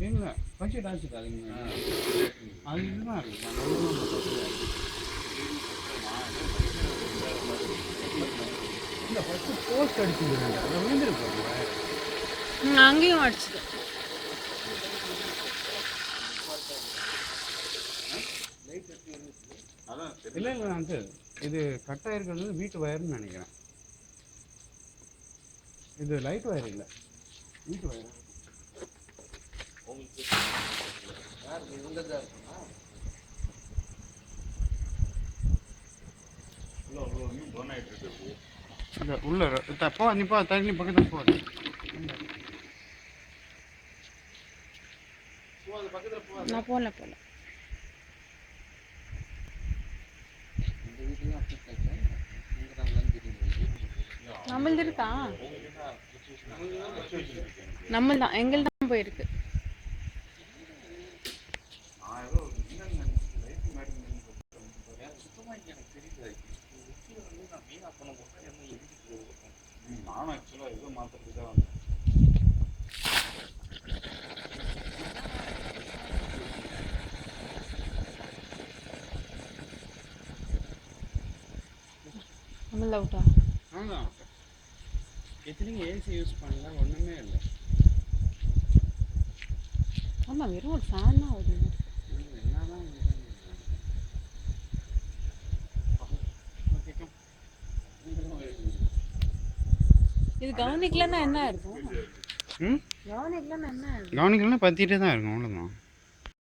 இல்லை பட்ஜெட் ஆச்சு அதுங்க அது இதுதான் இருக்கு இல்லை ஃபஸ்ட்டு போஸ்ட் அடிச்சுக்கிறாங்க அதை விழுந்துருப்பாங்க அங்கேயும் அடிச்சுது இல்லை இல்லை வந்து இது கட்டாக இருக்கிறது வந்து வீட்டு வயர்னு நினைக்கிறேன் இது லைட் வயர் இல்லை வீட்டு வயர் இல்லை உள்ள தப்பா நீப்பா தண்ணி பக்கத்தில் போகுது நான் போகல நம்மளது இருக்கா நம்மள்தான் எங்கள் தான் போயிருக்கு நானும் ஆக்சுவலாக எதுவும் மாற்றுறதுக்கு தான் வந்தேன் நம்மள அவுட்டா ஆமாம் எத்தனைங்க ஏசி யூஸ் பண்ணல ஒன்றுமே இல்லை ஆமாம் வெறும் ஒரு ஃபேன் தான் ஓடுது என்னதான் இது கவனிக்கலன்னா என்ன இருக்கும் கவனிக்கலன்னா என்ன கவனிக்கலன்னா பற்றிட்டே தான் இருக்கும் அவ்வளோதான்